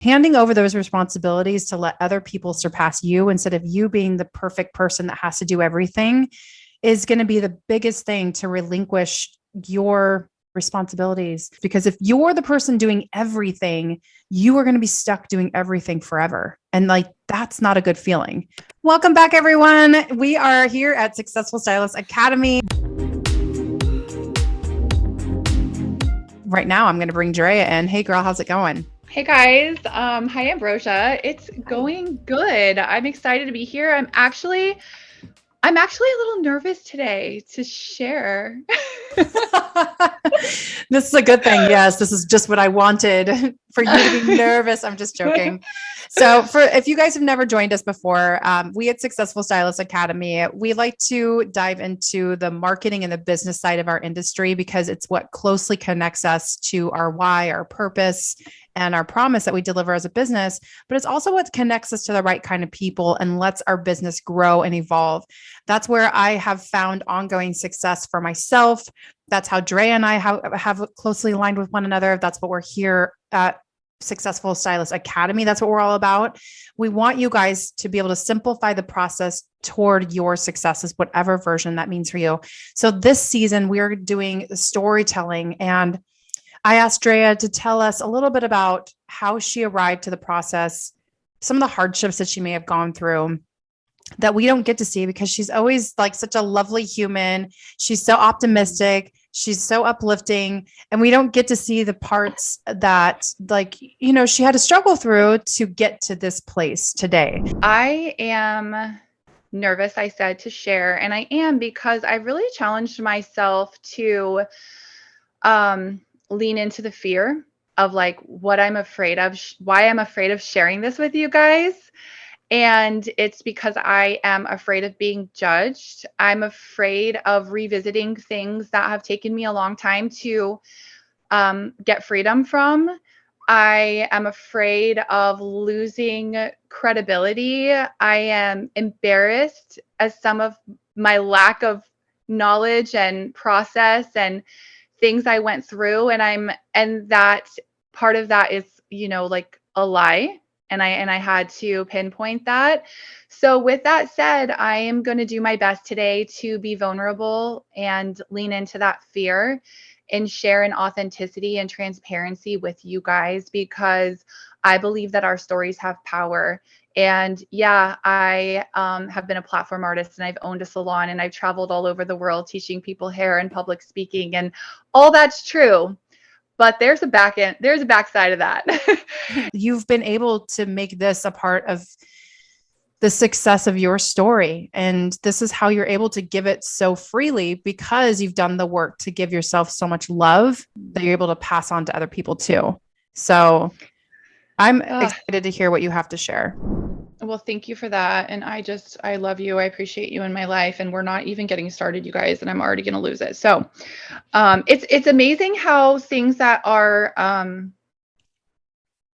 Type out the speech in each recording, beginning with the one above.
handing over those responsibilities to let other people surpass you instead of you being the perfect person that has to do everything is going to be the biggest thing to relinquish your responsibilities. Because if you're the person doing everything, you are going to be stuck doing everything forever. And like, that's not a good feeling. Welcome back, everyone. We are here at Successful Stylist Academy. Right now, I'm going to bring Drea in. Hey, girl, how's it going? Hey guys, hi Ambrosia. It's going good. I'm excited to be here. I'm actually a little nervous today to share. This is a good thing. Yes, this is just what I wanted for you to be nervous. I'm just joking. So if you guys have never joined us before, we at Successful Stylist Academy, we like to dive into the marketing and the business side of our industry because it's what closely connects us to our why, our purpose, and our promise that we deliver as a business, but it's also what connects us to the right kind of people and lets our business grow and evolve. That's where I have found ongoing success for myself. That's how Drea and I have closely aligned with one another. That's what we're here at Successful Stylist Academy. That's what we're all about. We want you guys to be able to simplify the process toward your successes, whatever version that means for you. So this season, we're doing storytelling, and I asked Drea to tell us a little bit about how she arrived to the process, some of the hardships that she may have gone through that we don't get to see because she's always like such a lovely human. She's so optimistic. She's so uplifting. And we don't get to see the parts that, like, she had to struggle through to get to this place today. I am nervous, I said, to share. And I am because I really challenged myself to lean into the fear of like what I'm afraid of, why I'm afraid of sharing this with you guys. And it's because I am afraid of being judged. I'm afraid of revisiting things that have taken me a long time to get freedom from. I am afraid of losing credibility. I am embarrassed as some of my lack of knowledge and process and things I went through. And that part of that is, like a lie. And I had to pinpoint that. So with that said, I am going to do my best today to be vulnerable and lean into that fear and share in authenticity and transparency with you guys, because I believe that our stories have power. And yeah, I have been a platform artist, and I've owned a salon, and I've traveled all over the world teaching people hair and public speaking, and all that's true. But there's a backside of that. You've been able to make this a part of the success of your story. And this is how you're able to give it so freely because you've done the work to give yourself so much love that you're able to pass on to other people too. So I'm excited to hear what you have to share. Well, thank you for that. And I love you. I appreciate you in my life. And we're not even getting started, you guys, and I'm already going to lose it. So it's amazing how things that are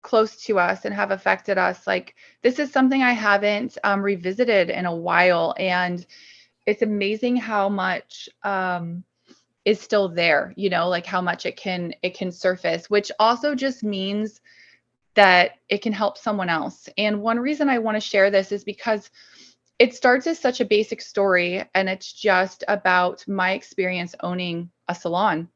close to us and have affected us, like this is something I haven't revisited in a while. And it's amazing how much is still there, like how much it can surface, which also just means that it can help someone else. And one reason I want to share this is because it starts as such a basic story, and it's just about my experience owning a salon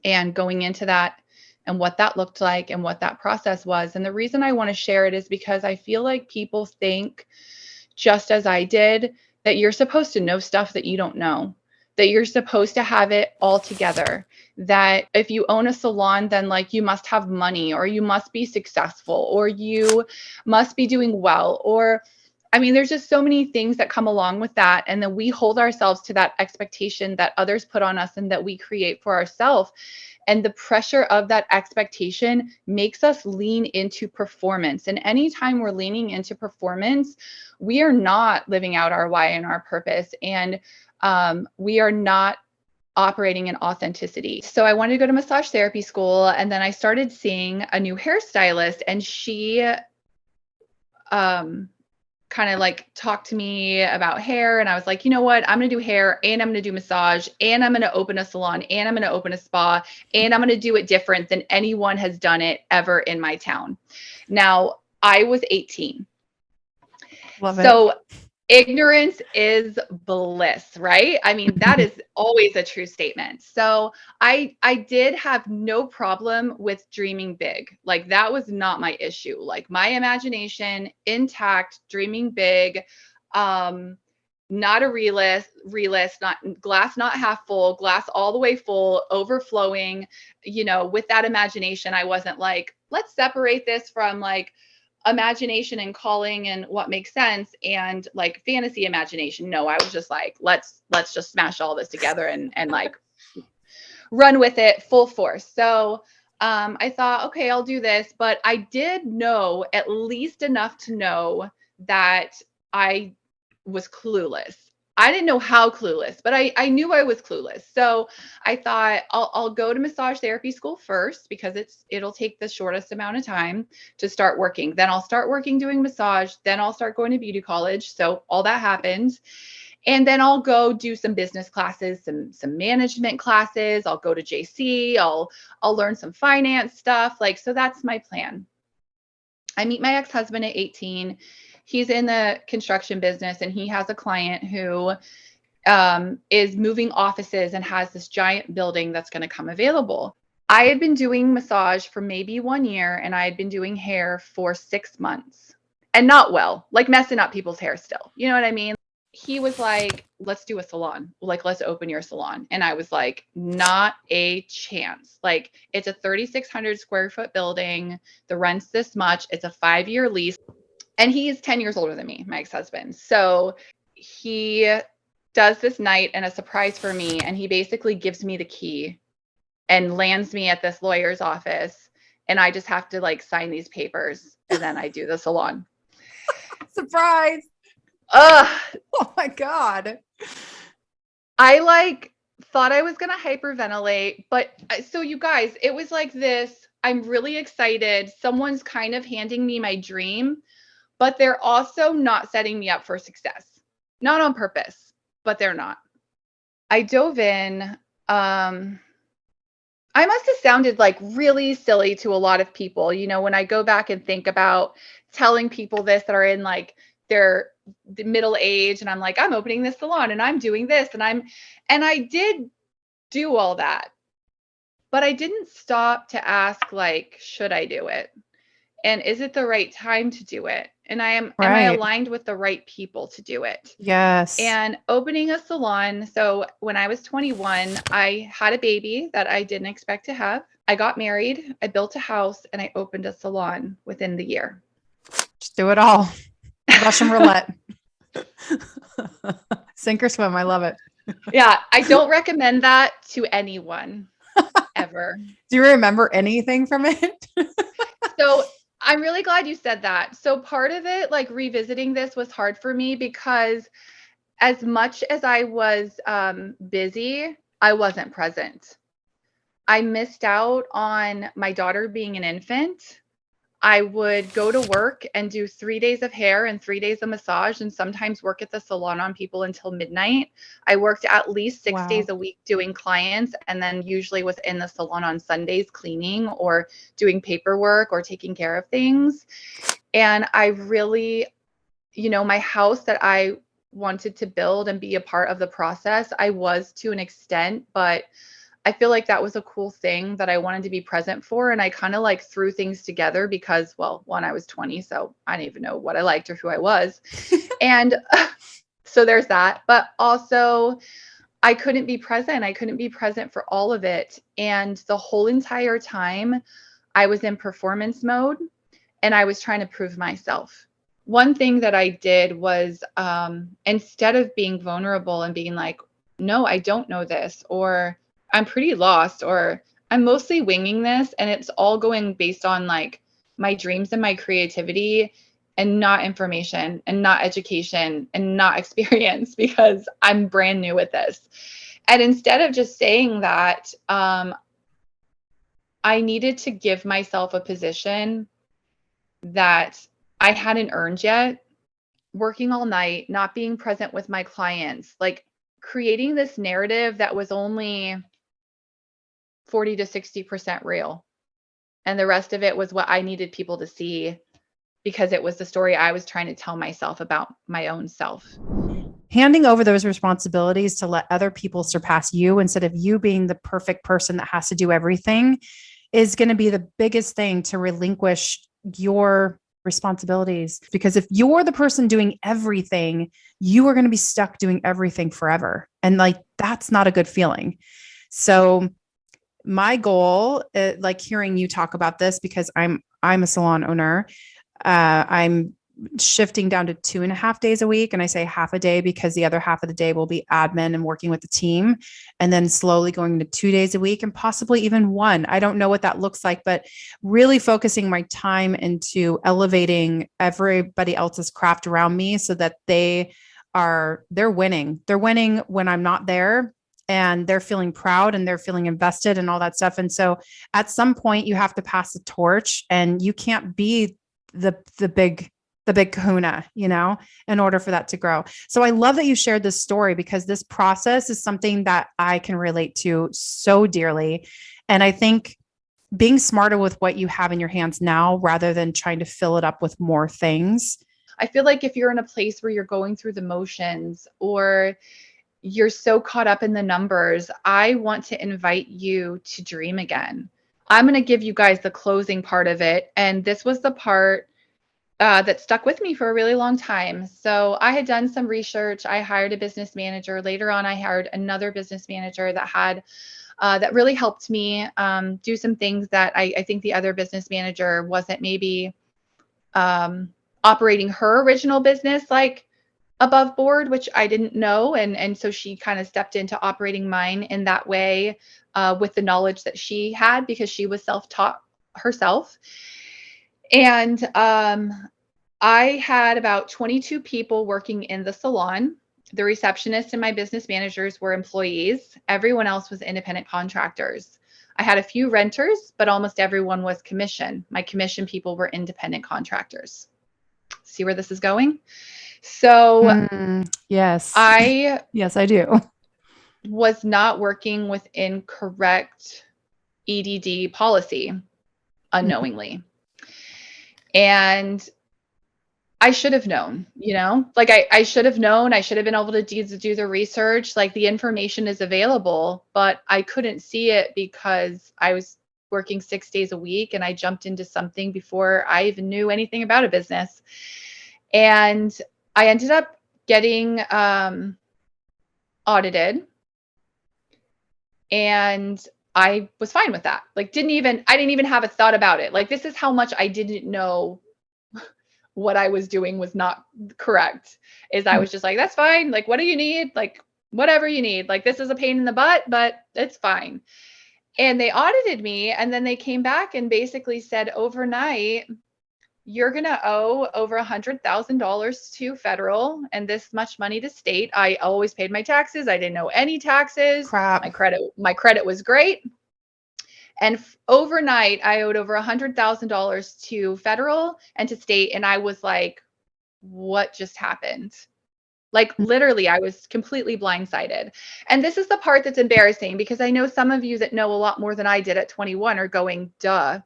and going into that and what that looked like and what that process was. And the reason I want to share it is because I feel like people think, just as I did, that you're supposed to know stuff that you don't know, that you're supposed to have it all together, that if you own a salon, then like you must have money, or you must be successful, or you must be doing well, or I mean, there's just so many things that come along with that. And then we hold ourselves to that expectation that others put on us and that we create for ourselves. And the pressure of that expectation makes us lean into performance. And anytime we're leaning into performance, we are not living out our why and our purpose. And we are not operating in authenticity. So I wanted to go to massage therapy school, and then I started seeing a new hairstylist, and she kind of like talked to me about hair. And I was like, you know what? I'm going to do hair and I'm going to do massage and I'm going to open a salon and I'm going to open a spa and I'm going to do it different than anyone has done it ever in my town. Now, I was 18. Love it. So ignorance is bliss, right? I mean, that is always a true statement. So I did have no problem with dreaming big. Like that was not my issue. Like my imagination intact, dreaming big, not a realist, not glass, not half full, glass all the way full, overflowing, with that imagination. I wasn't like, let's separate this from like imagination and calling and what makes sense and like fantasy imagination. No, I was just like, let's just smash all this together and like run with it full force. So I thought, okay, I'll do this. But I did know at least enough to know that I was clueless. I didn't know how clueless, but I knew I was clueless. So I thought I'll go to massage therapy school first because it'll take the shortest amount of time to start working. Then I'll start working doing massage. Then I'll start going to beauty college. So all that happened. And then I'll go do some business classes, some management classes. I'll go to JC. I'll learn some finance stuff. Like, so that's my plan. I meet my ex-husband at 18. He's in the construction business and he has a client who is moving offices and has this giant building that's going to come available. I had been doing massage for maybe 1 year and I had been doing hair for 6 months and not well, like messing up people's hair still. You know what I mean? He was like, let's do a salon. Like, let's open your salon. And I was like, not a chance. Like, it's a 3,600 square foot building. The rent's this much. It's a 5-year lease. And he's 10 years older than me, my ex-husband. So he does this night and a surprise for me. And he basically gives me the key and lands me at this lawyer's office. And I just have to like sign these papers. And then I do the salon. Surprise. Ugh. Oh my God. I like thought I was going to hyperventilate. But so you guys, it was like this. I'm really excited. Someone's kind of handing me my dream, but they're also not setting me up for success. Not on purpose, but they're not. I dove in. I must have sounded like really silly to a lot of people. When I go back and think about telling people this that are in like their middle age and I'm like, I'm opening this salon and I'm doing this and I did do all that, but I didn't stop to ask like, should I do it? And is it the right time to do it? And am I aligned with the right people to do it? Yes. And opening a salon. So when I was 21, I had a baby that I didn't expect to have. I got married, I built a house, and I opened a salon within the year. Just do it all. Russian roulette. Sink or swim. I love it. Yeah. I don't recommend that to anyone ever. Do you remember anything from it? So I'm really glad you said that. So part of it, like revisiting this was hard for me because as much as I was busy, I wasn't present. I missed out on my daughter being an infant. I would go to work and do 3 days of hair and 3 days of massage and sometimes work at the salon on people until midnight. I worked at least 6 days a week doing clients and then usually was in the salon on Sundays cleaning or doing paperwork or taking care of things. And I really, my house that I wanted to build and be a part of the process, I was to an extent, but I feel like that was a cool thing that I wanted to be present for. And I kind of like threw things together because, well, one, I was 20, so I didn't even know what I liked or who I was. And so there's that. But also, I couldn't be present. I couldn't be present for all of it. And the whole entire time, I was in performance mode and I was trying to prove myself. One thing that I did was instead of being vulnerable and being like, no, I don't know this, or I'm pretty lost, or I'm mostly winging this and it's all going based on like my dreams and my creativity and not information and not education and not experience because I'm brand new at this. And instead of just saying that, I needed to give myself a position that I hadn't earned yet working all night, not being present with my clients, like creating this narrative that was only 40 to 60% real. And the rest of it was what I needed people to see because it was the story I was trying to tell myself about my own self. Handing over those responsibilities to let other people surpass you instead of you being the perfect person that has to do everything is going to be the biggest thing to relinquish your responsibilities. Because if you're the person doing everything, you are going to be stuck doing everything forever. And like, that's not a good feeling. So my goal, like hearing you talk about this, because I'm a salon owner, I'm shifting down to 2.5 days a week. And I say half a day because the other half of the day will be admin and working with the team, and then slowly going to 2 days a week and possibly even one. I don't know what that looks like, but really focusing my time into elevating everybody else's craft around me so that they're winning. They're winning when I'm not there, and they're feeling proud and they're feeling invested and all that stuff. And so at some point you have to pass the torch, and you can't be the big kahuna, in order for that to grow. So I love that you shared this story, because this process is something that I can relate to so dearly. And I think being smarter with what you have in your hands now, rather than trying to fill it up with more things. I feel like if you're in a place where you're going through the motions or you're so caught up in the numbers, I want to invite you to dream again. I'm going to give you guys the closing part of it. And this was the part that stuck with me for a really long time. So I had done some research. I hired a business manager. Later on, I hired another business manager that really helped me do some things that I think the other business manager wasn't maybe operating her original business like above board, which I didn't know. And so she kind of stepped into operating mine in that way with the knowledge that she had, because she was self-taught herself. And I had about 22 people working in the salon. The receptionist and my business managers were employees. Everyone else was independent contractors. I had a few renters, but almost everyone was commission. My commission people were independent contractors. See where this is going? So Yes. Yes, I do. Was not working within correct EDD policy unknowingly. And I should have known, like I should have known. I should have been able to do the research. Like the information is available, but I couldn't see it because I was working 6 days a week and I jumped into something before I even knew anything about a business. And I ended up getting audited, and I was fine with that. Like I didn't even have a thought about it. Like, this is how much I didn't know what I was doing was not correct. Is I was just like, that's fine. Like, what do you need? Like, whatever you need. Like, this is a pain in the butt, but it's fine. And they audited me, and then they came back and basically said, overnight, you're going to owe over $100,000 to federal and this much money to state. I always paid my taxes. I didn't owe any taxes. Crap. My credit was great. And overnight, I owed over $100,000 to federal and to state. And I was like, what just happened? Like, literally, I was completely blindsided. And this is the part that's embarrassing, because I know some of you that know a lot more than I did at 21 are going, duh.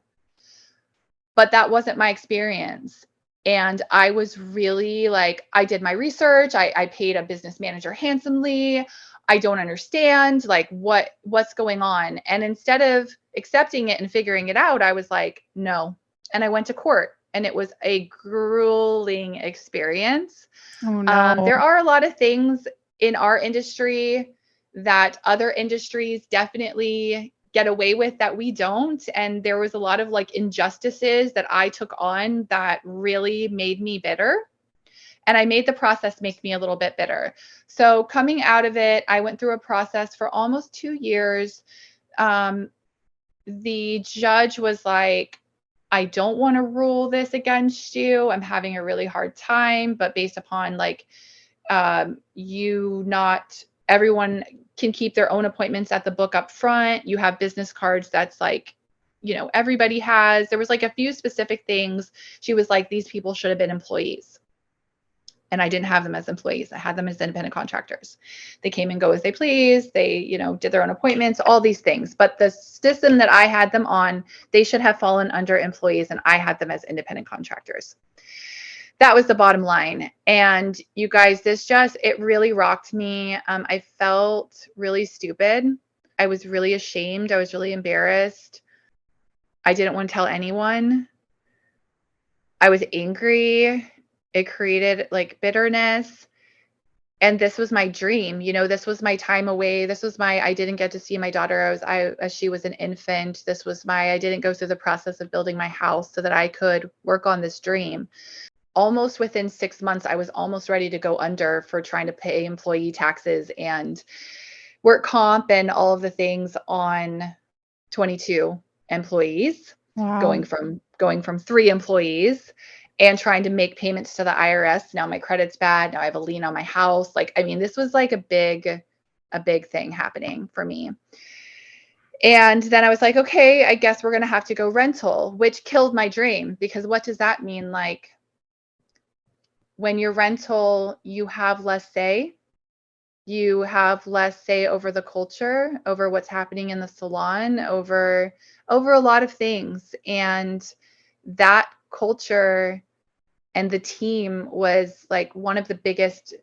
But that wasn't my experience. And I was really like, I did my research. I paid a business manager handsomely. I don't understand like what's going on. And instead of accepting it and figuring it out, I was like, no. And I went to court, and it was a grueling experience. Oh, no. There are a lot of things in our industry that other industries definitely get away with that we don't. And there was a lot of like injustices that I took on that really made me bitter. And I made the process make me a little bit bitter. So coming out of it, I went through a process for almost 2 years. The judge was like, I don't want to rule this against you. I'm having a really hard time, but based upon like everyone can keep their own appointments at the book up front. You have business cards that's like, everybody has. There was like a few specific things. She was like, these people should have been employees. and I didn't have them as employees. I had them as independent contractors. They came and go as they pleased. They, did their own appointments, all these things. But the system that I had them on, they should have fallen under employees, and I had them as independent contractors. That was the bottom line. And you guys, it really rocked me. I felt really stupid. I was really ashamed. I was really embarrassed. I didn't want to tell anyone. I was angry. It created like bitterness. And this was my dream. This was my time away. I didn't get to see my daughter as she was an infant. I didn't go through the process of building my house so that I could work on this dream. Almost within 6 months, I was almost ready to go under for trying to pay employee taxes and work comp and all of the things on 22 employees. Wow. Going from 3 employees and trying to make payments to the IRS. Now my credit's bad. Now I have a lien on my house. This was like a big thing happening for me. And then I was like, okay, I guess we're going to have to go rental, which killed my dream, because what does that mean? Like, when you're rental, you have less say. You have less say over the culture, over what's happening in the salon, over a lot of things. And that culture and the team was like one of the biggest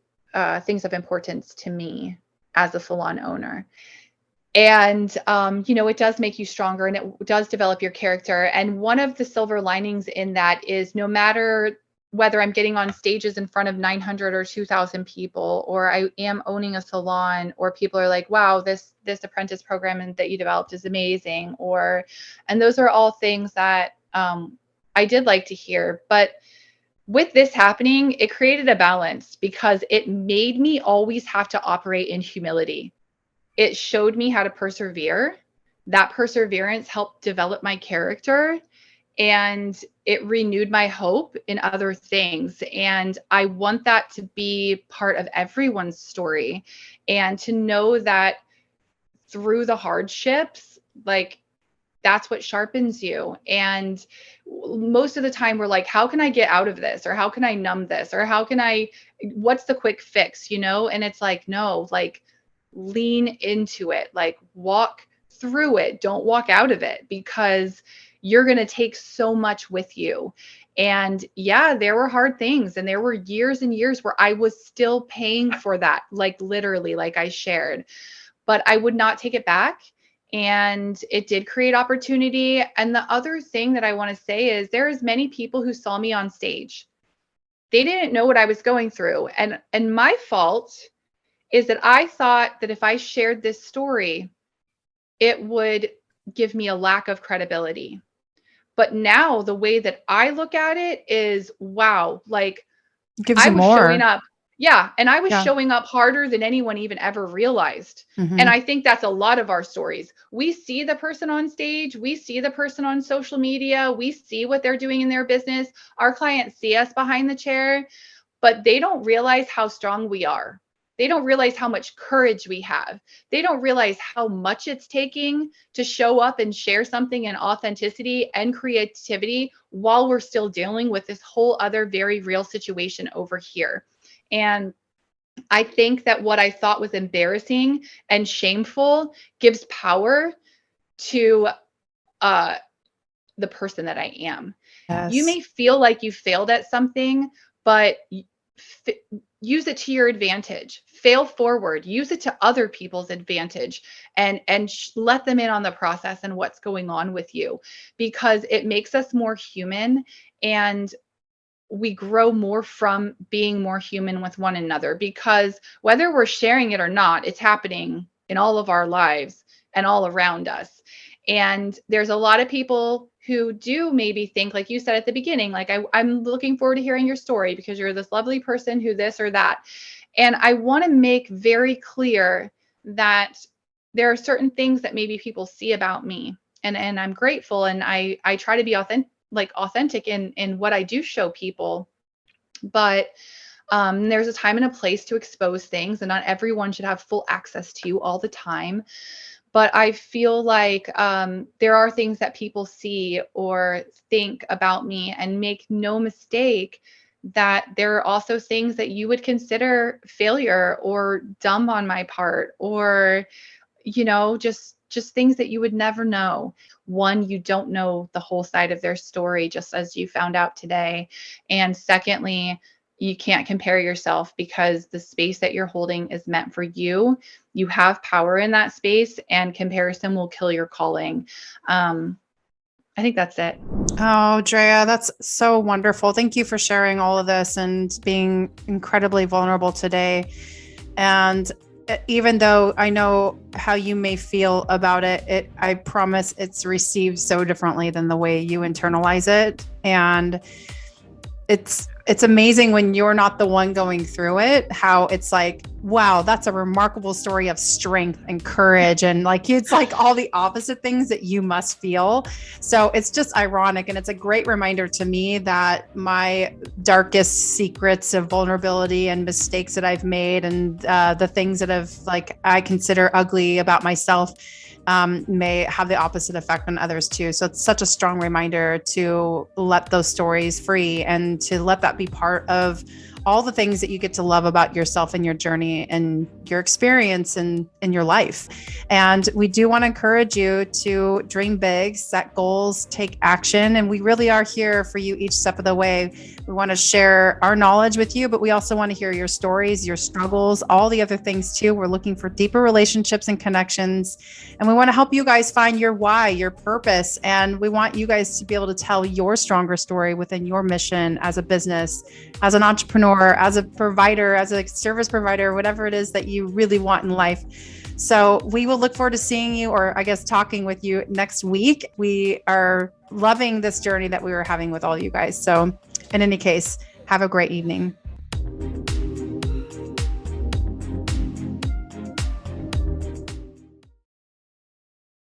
things of importance to me as a salon owner. And, it does make you stronger, and it does develop your character. And one of the silver linings in that is, no matter whether I'm getting on stages in front of 900 or 2,000 people, or I am owning a salon, or people are like, wow, this apprentice program that you developed is amazing. And those are all things that I did like to hear. But with this happening, it created a balance, because it made me always have to operate in humility. It showed me how to persevere. That perseverance helped develop my character, and it renewed my hope in other things. And I want that to be part of everyone's story, and to know that through the hardships, like, that's what sharpens you. And most of the time we're like, how can I get out of this? Or how can I numb this? Or what's the quick fix, And it's like, no, like, lean into it, like, walk through it. Don't walk out of it, because you're going to take so much with you. And yeah, there were hard things, and there were years and years where I was still paying for that, like literally, like I shared, but I would not take it back. And it did create opportunity. And the other thing that I want to say is, there's many people who saw me on stage. They didn't know what I was going through. And my fault is that I thought that if I shared this story, it would give me a lack of credibility. But now the way that I look at it is, wow, like, Gives I you was more. showing up. Yeah. And I was Yeah. showing up harder than anyone even ever realized. Mhm. And I think that's a lot of our stories. We see the person on stage. We see the person on social media. We see what they're doing in their business. Our clients see us behind the chair, but they don't realize how strong we are. They don't realize how much courage we have. They don't realize how much it's taking to show up and share something in authenticity and creativity while we're still dealing with this whole other very real situation over here. And I think that what I thought was embarrassing and shameful gives power to the person that I am. Yes. You may feel like you failed at something, but use it to your advantage. Fail forward. Use it to other people's advantage, and let them in on the process and what's going on with you, because it makes us more human, and we grow more from being more human with one another, because whether we're sharing it or not, it's happening in all of our lives and all around us. And there's a lot of people who do maybe think, like you said at the beginning, like, I'm looking forward to hearing your story because you're this lovely person who this or that. And I want to make very clear that there are certain things that maybe people see about me. And I'm grateful. And I try to be authentic in what I do show people. But there's a time and a place to expose things, and not everyone should have full access to you all the time. But I feel like there are things that people see or think about me, and make no mistake, that there are also things that you would consider failure or dumb on my part, or, just things that you would never know. One, you don't know the whole side of their story, just as you found out today. And secondly, you can't compare yourself, because the space that you're holding is meant for you. You have power in that space, and comparison will kill your calling. I think that's it. Oh, Drea, that's so wonderful. Thank you for sharing all of this and being incredibly vulnerable today. And even though I know how you may feel about it, I promise it's received so differently than the way you internalize it. And it's amazing when you're not the one going through it, how it's like, wow, that's a remarkable story of strength and courage. And like, it's like all the opposite things that you must feel. So it's just ironic. And it's a great reminder to me that my darkest secrets of vulnerability and mistakes that I've made, and the things that I consider ugly about myself, may have the opposite effect on others too. So it's such a strong reminder to let those stories free, and to let that be part of all the things that you get to love about yourself and your journey and your experience in your life. And we do want to encourage you to dream big, set goals, take action. And we really are here for you each step of the way. We want to share our knowledge with you, but we also want to hear your stories, your struggles, all the other things too. We're looking for deeper relationships and connections. And we want to help you guys find your why, your purpose. And we want you guys to be able to tell your stronger story within your mission as a business, as an entrepreneur, as a provider, as a service provider, whatever it is that you really want in life. So we will look forward to seeing you, or I guess talking with you next week. We are loving this journey that we were having with all you guys. So in any case, have a great evening.